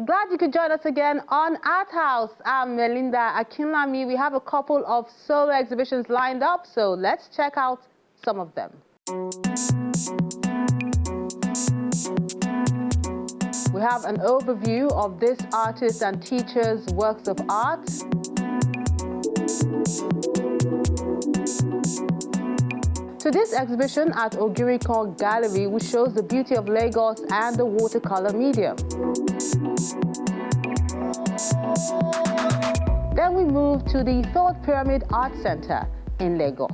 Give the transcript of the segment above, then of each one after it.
Glad you could join us again on Art House. I'm Melinda Akinlami. We have a couple of solo exhibitions lined up, so let's check out some of them. We have an overview of this artist and teacher's works of art. To this exhibition at Ogirikon Gallery, which shows the beauty of Lagos and the watercolor medium. Then we move to the Third Pyramid Art Center in Lagos.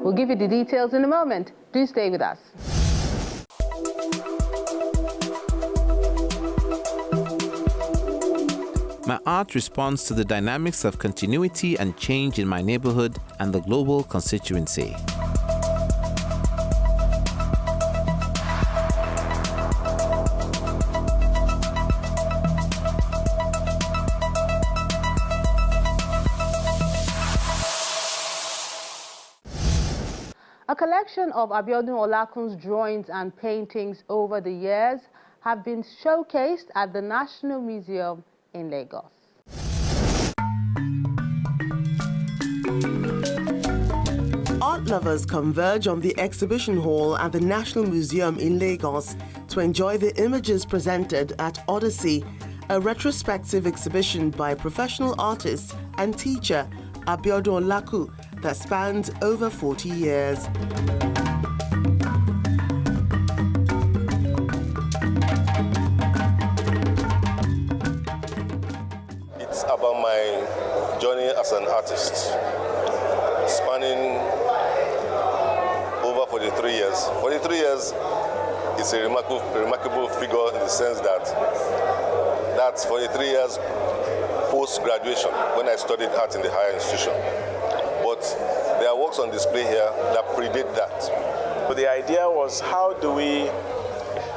We'll give you the details in a moment. Do stay with us. My art responds to the dynamics of continuity and change in my neighborhood and the global constituency. A collection of Abiodun Olaku's drawings and paintings over the years have been showcased at the National Museum in Lagos. Art lovers converge on the exhibition hall at the National Museum in Lagos to enjoy the images presented at Odyssey, a retrospective exhibition by professional artist and teacher Abiodun Olaku that spans over 40 years. It's about my journey as an artist, spanning over 43 years. 43 years is a remarkable figure in the sense that that's 43 years post-graduation when I studied art in the higher institution. But there are works on display here that predate that. But the idea was, how do we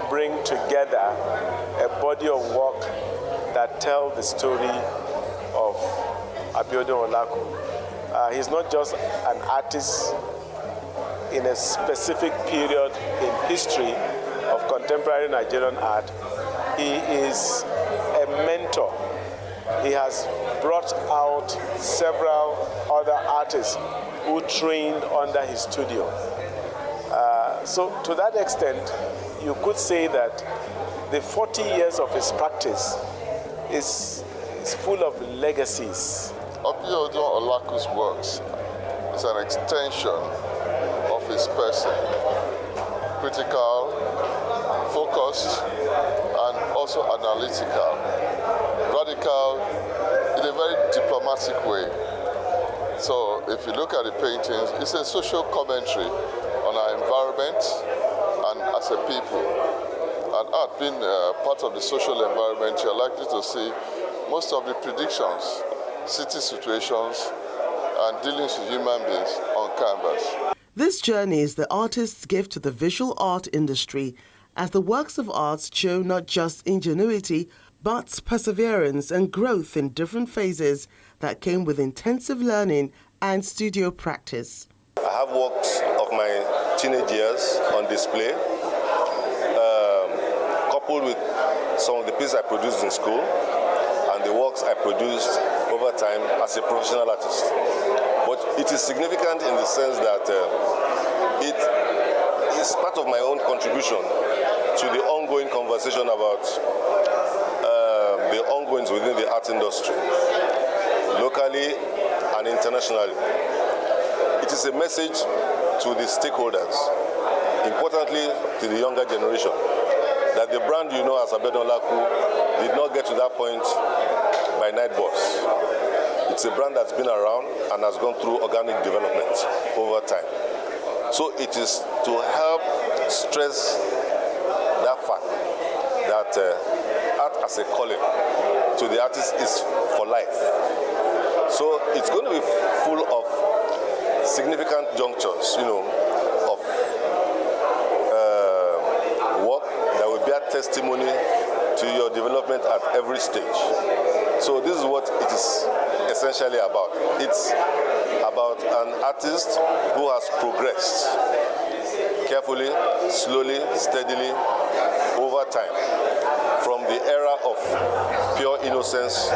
bring together a body of work that tell the story of Abiodun Olaku? He's not just an artist in a specific period in history of contemporary Nigerian art. He is a mentor. He has brought out several other artists who trained under his studio. So to that extent, you could say that the 40 years of his practice is full of legacies. Abiodun Olaku's works is an extension of his person, critical, focused, and also analytical, radical in a very diplomatic way. So if you look at the paintings, it's a social commentary on our environment and as a people. And art being part of the social environment, you're likely to see most of the predictions, city situations, and dealings with human beings on canvas. This journey is the artist's gift to the visual art industry, as the works of art show not just ingenuity, but perseverance and growth in different phases that came with intensive learning and studio practice. I have works of my teenage years on display, coupled with some of the pieces I produced in school and the works I produced over time as a professional artist. But it is significant in the sense that it is part of my own contribution to the ongoing conversation about the ongoings within the art industry, locally and internationally. It is a message to the stakeholders, importantly to the younger generation, that the brand you know as Abiodun Olaku did not get to that point by night boss. It's a brand that's been around and has gone through organic development over time. So it is to help stress that fact that art as a calling to the artist is for life. So it's going to be full of significant junctures, of work that will bear testimony to your development at every stage. So this is what it is essentially about. It's about an artist who has progressed carefully, slowly, steadily, over time, from the era of pure innocence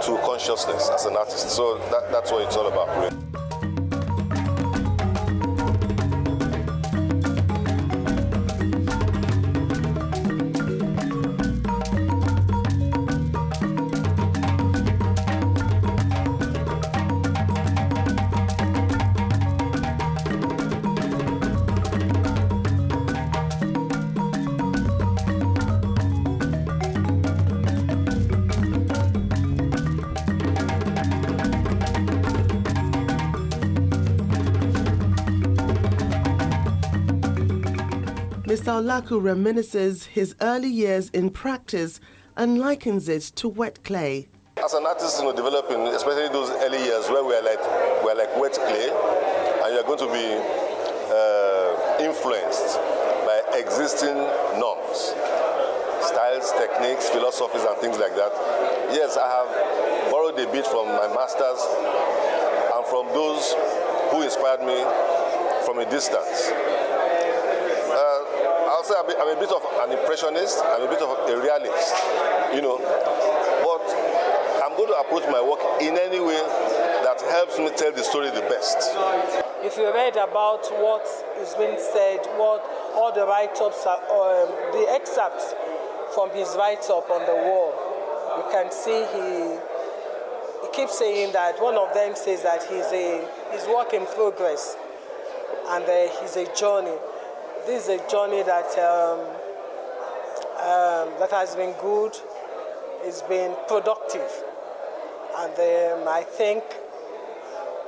to consciousness as an artist. So that's what it's all about, really. Mr. Olaku reminisces his early years in practice and likens it to wet clay. As an artist, developing, especially those early years where we're like wet clay, and you're going to be influenced by existing norms, styles, techniques, philosophies, and things like that. Yes, I have borrowed a bit from my masters and from those who inspired me from a distance. I'll say I'm a bit of an impressionist, I'm a bit of a realist, but I'm going to approach my work in any way that helps me tell the story the best. If you read about what is being said, what all the write-ups, the excerpts from his write-up on the wall, you can see he keeps saying that. One of them says that he's work in progress, and he's a journey. This is a journey that that has been good, it's been productive, and I think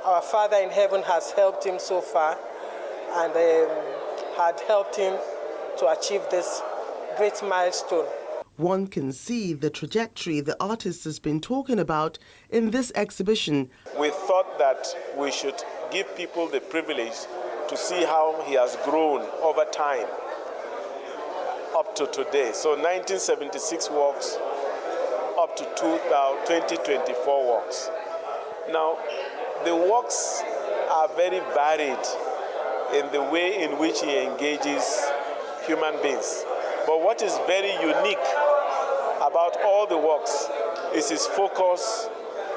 our Father in heaven has helped him so far, and had helped him to achieve this great milestone. One can see the trajectory the artist has been talking about in this exhibition. We thought that we should give people the privilege to see how he has grown over time up to today. So 1976 works up to 2024 works. Now, the works are very varied in the way in which he engages human beings. But what is very unique about all the works is his focus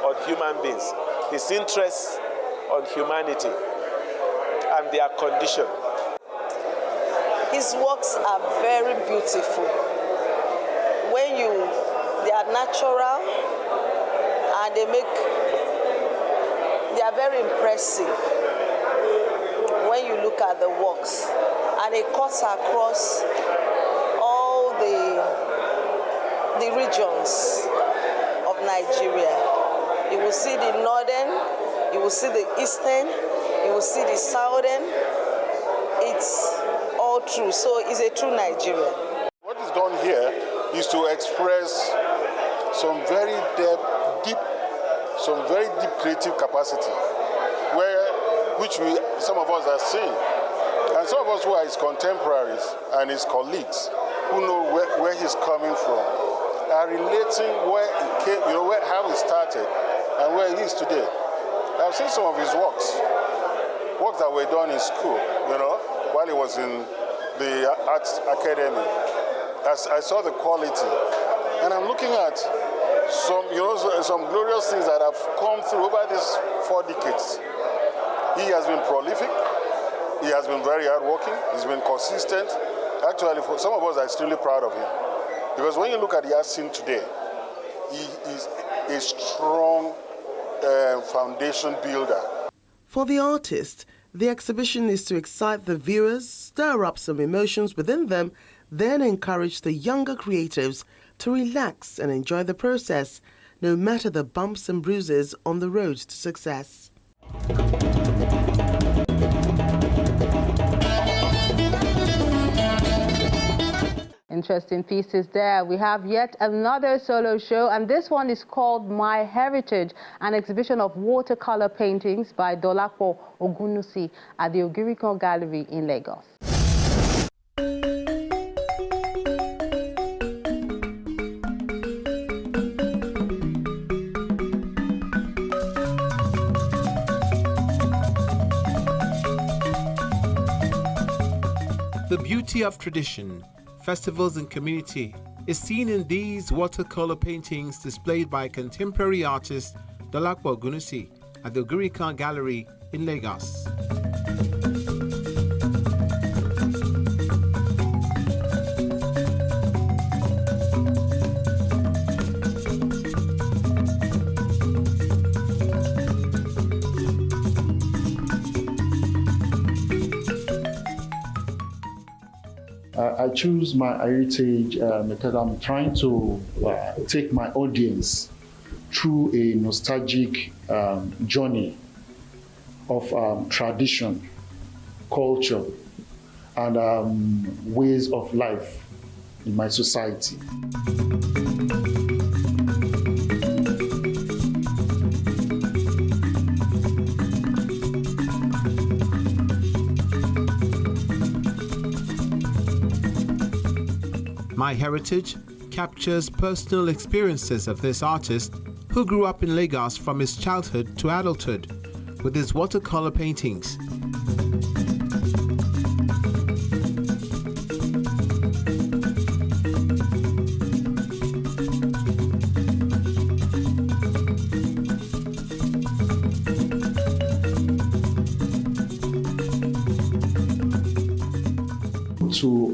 on human beings, his interest on humanity and their condition. His works are very beautiful. They are natural, and they are very impressive when you look at the works. And it cuts across all the regions of Nigeria. You will see the northern, you will see the eastern, you will see the southern. It's all true. So it's a true Nigerian. What is done here is to express some very deep creative capacity, which some of us are seeing, and some of us who are his contemporaries and his colleagues, who know where he's coming from, are relating where he came, how he started and where he is today. I've seen some of his works that were done in school, while he was in the Arts Academy. I saw the quality, and I'm looking at some glorious things that have come through over these 4 decades. He has been prolific. He has been very hardworking. He's been consistent. Actually, for some of us are extremely proud of him, because when you look at the art scene today, he is a strong foundation builder. For the artist, the exhibition is to excite the viewers, stir up some emotions within them, then encourage the younger creatives to relax and enjoy the process, no matter the bumps and bruises on the road to success. Interesting pieces there. We have yet another solo show, and this one is called My Heritage, an exhibition of watercolor paintings by Dolapo Ogunnusi at the Ogirikon Gallery in Lagos. The beauty of tradition, festivals and community is seen in these watercolor paintings displayed by contemporary artist Dolapo Ogunnusi at the Ogurikan Gallery in Lagos. I choose my heritage method. I'm trying to take my audience through a nostalgic journey of tradition, culture, and ways of life in my society. My Heritage captures personal experiences of this artist who grew up in Lagos from his childhood to adulthood with his watercolor paintings.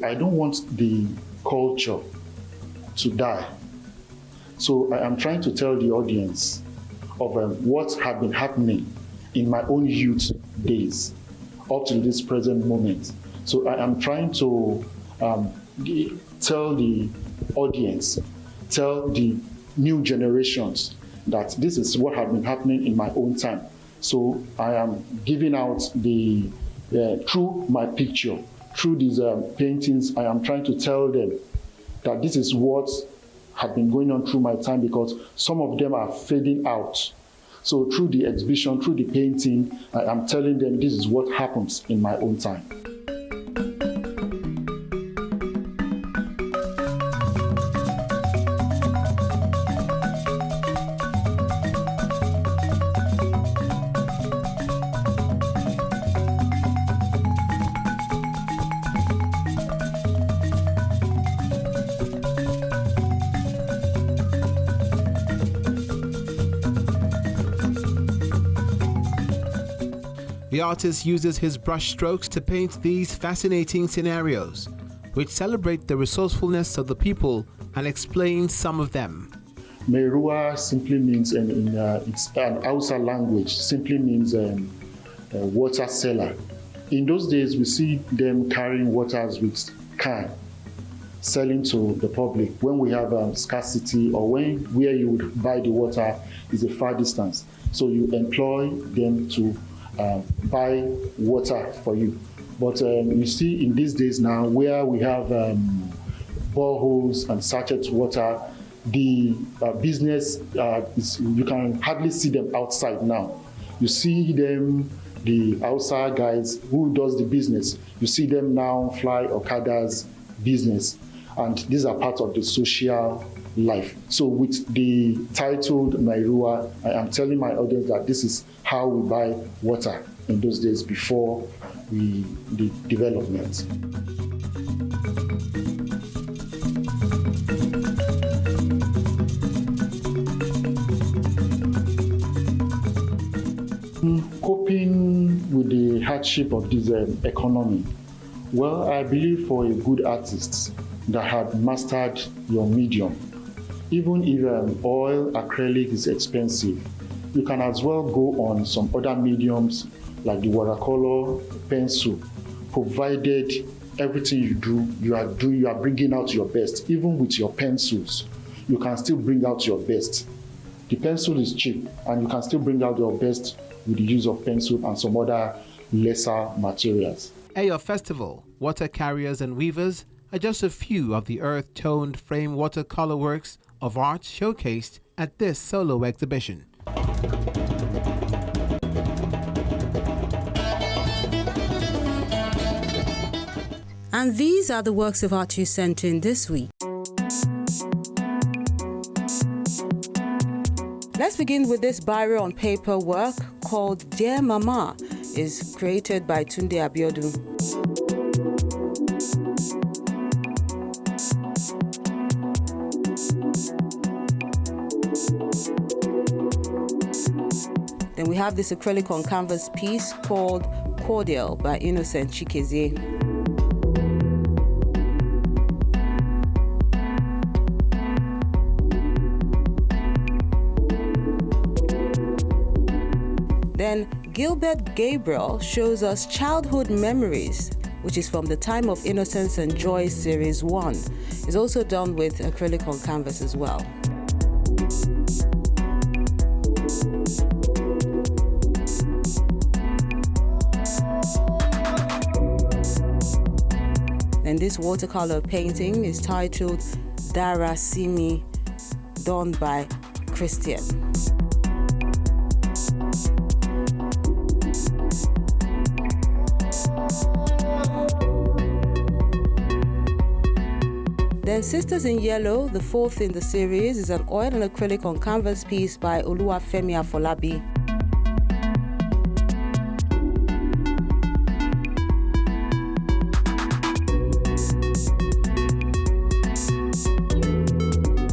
I don't want the culture to die. So I am trying to tell the audience of what had been happening in my own youth days up to this present moment. So I am trying to tell the audience, tell the new generations that this is what had been happening in my own time. So I am giving out the through my picture, through these paintings, I am trying to tell them that this is what had been going on through my time, because some of them are fading out. So through the exhibition, through the painting, I am telling them this is what happens in my own time. The artist uses his brush strokes to paint these fascinating scenarios, which celebrate the resourcefulness of the people and explain some of them. Merua simply means, it's an Hausa language, simply means water seller. In those days, we see them carrying waters with can, selling to the public. When we have scarcity, or where you would buy the water is a far distance. So you employ them to buy water for you. But you see in these days now, where we have boreholes and sachet water, the business, you can hardly see them outside now. You see them, the outside guys who does the business, you see them now fly Okadas business. And these are part of the social life. So with the title Nairua, I am telling my audience that this is how we buy water in those days before the development. Coping with the hardship of this economy. Well, I believe for a good artist that had mastered your medium, even if oil acrylic is expensive, you can as well go on some other mediums like the watercolor, pencil, provided everything you do, you are bringing out your best. Even with your pencils, you can still bring out your best. The pencil is cheap, and you can still bring out your best with the use of pencil and some other lesser materials. At your festival, water carriers and weavers are just a few of the earth-toned frame watercolor works of art showcased at this solo exhibition. And these are the works of art you sent in this week. Let's begin with this biro on paper work called Dear Mama. It's created by Tunde Abiodun. We have this acrylic on canvas piece called Cordial by Innocent Chikezie. Then Gilbert Gabriel shows us Childhood Memories, which is from the Time of Innocence and Joy Series 1. It's also done with acrylic on canvas as well. And this watercolor painting is titled Darasimi, done by Christian. Then Sisters in Yellow, the fourth in the series, is an oil and acrylic on canvas piece by Oluwafemi Afolabi.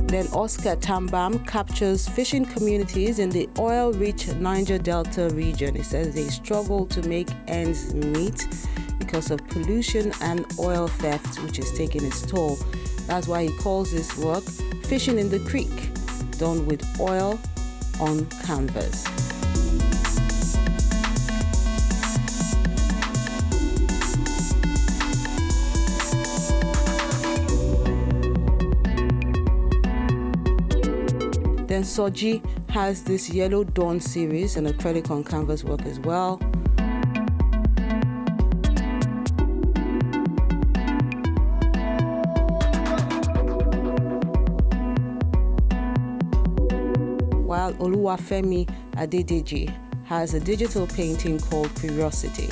Then Oscar Tambam captures fishing communities in the oil-rich Niger Delta region. It says they struggle to make ends meet because of pollution and oil theft, which is taking its toll. That's why he calls this work Fishing in the Creek, done with oil on canvas. Then Soji has this Yellow Dawn series, an acrylic on canvas work as well. While Oluwafemi Adedeji has a digital painting called Curiosity.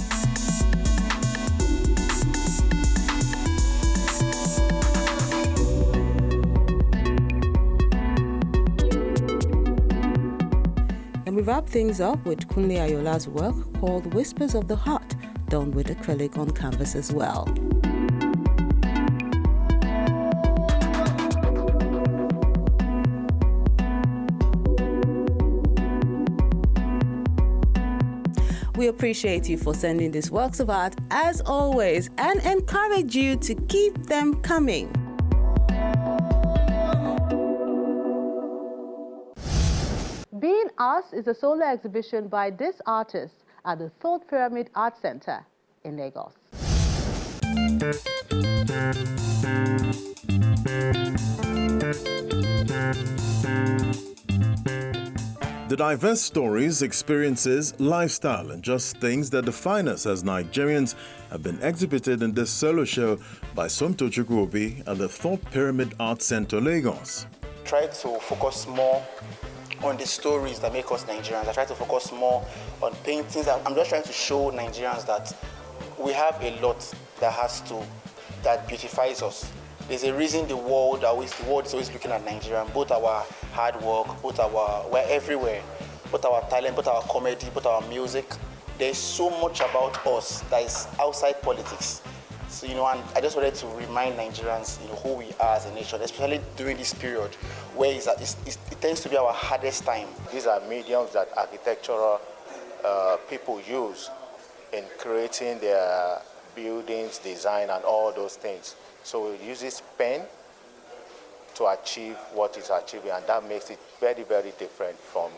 And we wrap things up with Kunle Ayola's work called Whispers of the Heart, done with acrylic on canvas as well. We appreciate you for sending these works of art as always and encourage you to keep them coming. Being Us is a solo exhibition by this artist at the Third Pyramid Art Center in Lagos. The diverse stories, experiences, lifestyle, and just things that define us as Nigerians have been exhibited in this solo show by Somto Chukwuobi at the Third Pyramid Art Center, Lagos. Try to focus more on the stories that make us Nigerians. I try to focus more on paintings. I'm just trying to show Nigerians that we have a lot that beautifies us. There's a reason the world is always looking at Nigeria. Both our hard work, we're everywhere. Both our talent, both our comedy, both our music. There's so much about us that is outside politics. So, and I just wanted to remind Nigerians, who we are as a nation, especially during this period where it tends to be our hardest time. These are mediums that architectural people use in creating their buildings, design, and all those things. So it uses pen to achieve what it's achieving, and that makes it very, very different from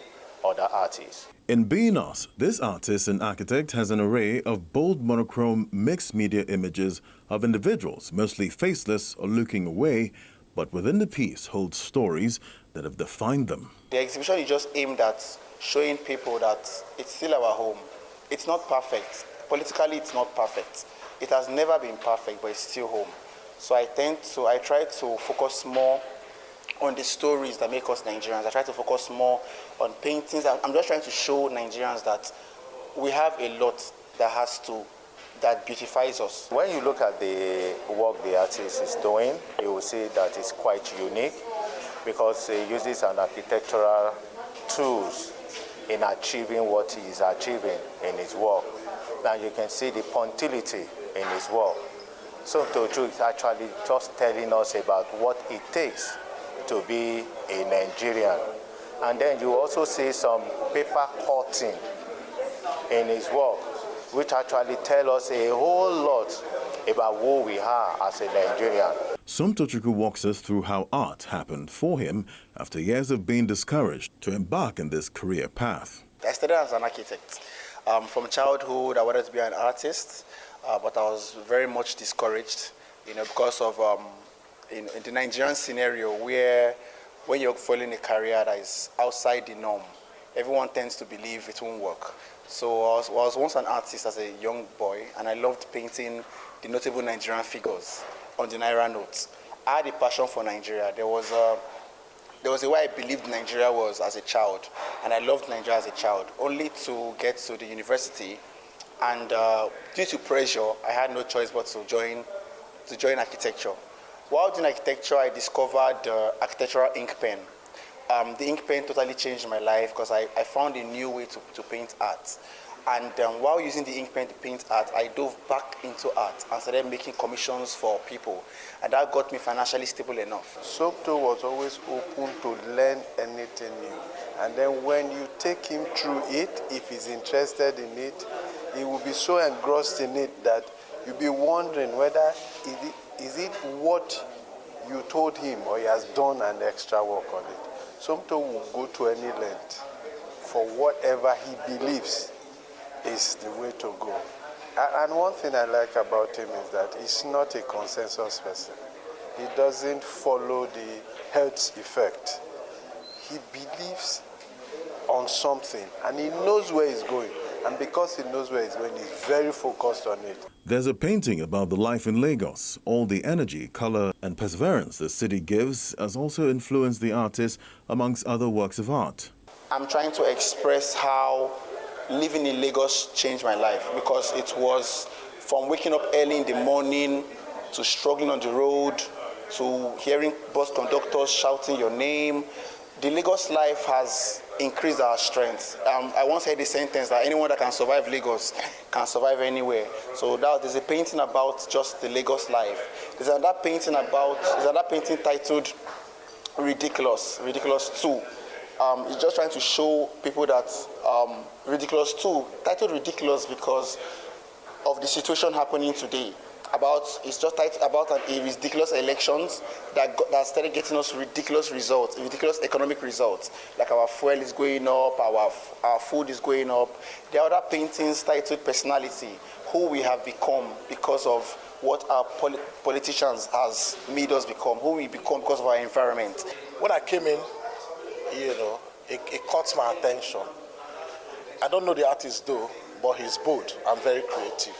other artists. In Being Us, this artist and architect has an array of bold monochrome mixed media images of individuals, mostly faceless or looking away, but within the piece holds stories that have defined them. The exhibition is just aimed at showing people that it's still our home. It's not perfect. Politically, it's not perfect. It has never been perfect, but it's still home. So I try to focus more on the stories that make us Nigerians. I try to focus more on paintings. I'm just trying to show Nigerians that we have a lot that beautifies us. When you look at the work the artist is doing, you will see that it's quite unique because he uses an architectural tools in achieving what he is achieving in his work. Now you can see the punctility in his work. So Tojo is actually just telling us about what it takes to be a Nigerian. And then you also see some paper cutting in his work, which actually tell us a whole lot about who we are as a Nigerian. Somtochukwu walks us through how art happened for him after years of being discouraged to embark in this career path. I started as an architect. From childhood, I wanted to be an artist, but I was very much discouraged, because of in the Nigerian scenario where when you're following a career that is outside the norm, everyone tends to believe it won't work. So I was once an artist as a young boy, and I loved painting the notable Nigerian figures on the Naira notes. I had a passion for Nigeria. There was a way I believed Nigeria was as a child, and I loved Nigeria as a child, only to get to the university, and due to pressure, I had no choice but to join architecture. While doing architecture, I discovered architectural ink pen. The ink pen totally changed my life because I found a new way to paint art. And while using the ink pen to paint art, I dove back into art and started making commissions for people. And that got me financially stable enough. Somto was always open to learn anything new. And then when you take him through it, if he's interested in it, he will be so engrossed in it that you'll be wondering whether is it what you told him or he has done an extra work on it. Somto will go to any length for whatever he believes is the way to go. And one thing I like about him is that he's not a consensus person. He doesn't follow the health effect. He believes on something and he knows where he's going. And because he knows where he's going, he's very focused on it. There's a painting about the life in Lagos. All the energy, color, and perseverance the city gives has also influenced the artist, amongst other works of art. I'm trying to express how living in Lagos changed my life, because it was from waking up early in the morning to struggling on the road to hearing bus conductors shouting your name. The Lagos life has increased our strength. I once heard the sentence that anyone that can survive Lagos can survive anywhere. So there's a painting about just the Lagos life. There's another painting titled Ridiculous 2. It's just trying to show people that Ridiculous 2, titled Ridiculous because of the situation happening today. It's just about a ridiculous elections that started getting us ridiculous results, ridiculous economic results. Like our fuel is going up, our food is going up. There are other paintings titled Personality, who we have become because of what our politicians has made us become, who we become because of our environment. When I came in, it caught my attention. I don't know the artist though, but he's bold and very creative.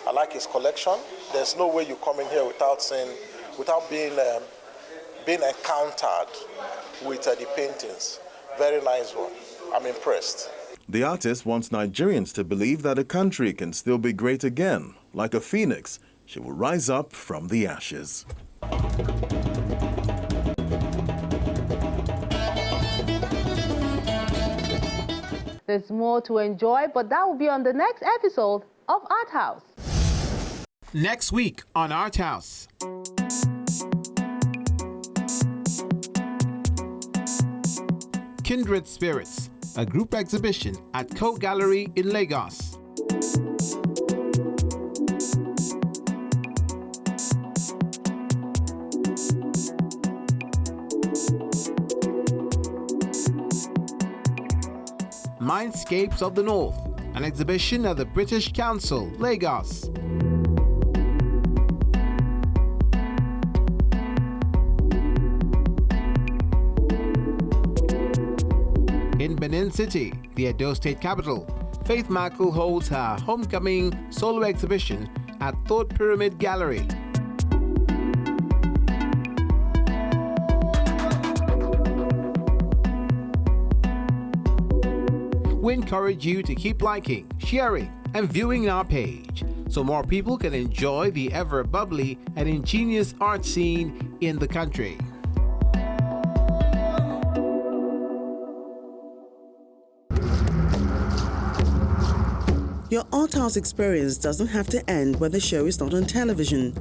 I like his collection. There's no way you come in here without being encountered with the paintings. Very nice one. I'm impressed. The artist wants Nigerians to believe that a country can still be great again. Like a phoenix, she will rise up from the ashes. There's more to enjoy, but that will be on the next episode of Art House. Next week on Art House. Kindred Spirits, a group exhibition at Co Gallery in Lagos. Mindscapes of the North, an exhibition at the British Council, Lagos. In Benin City, the Edo State capital, Faith Mackle holds her homecoming solo exhibition at Third Pyramid Gallery. We encourage you to keep liking, sharing, and viewing our page so more people can enjoy the ever bubbly and ingenious art scene in the country. Your Art House experience doesn't have to end when the show is not on television.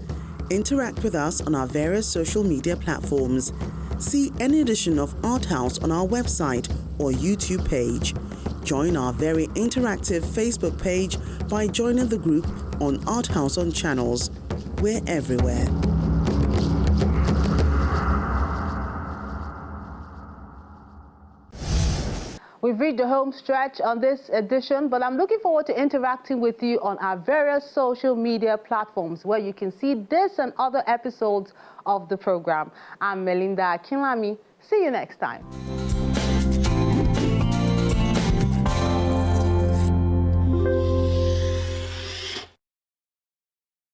Interact with us on our various social media platforms. See any edition of Art House on our website or YouTube page. Join our very interactive Facebook page by joining the group on Art House on Channels. We're everywhere. We've reached the home stretch on this edition, but I'm looking forward to interacting with you on our various social media platforms where you can see this and other episodes of the program. I'm Melinda Akinlami. See you next time.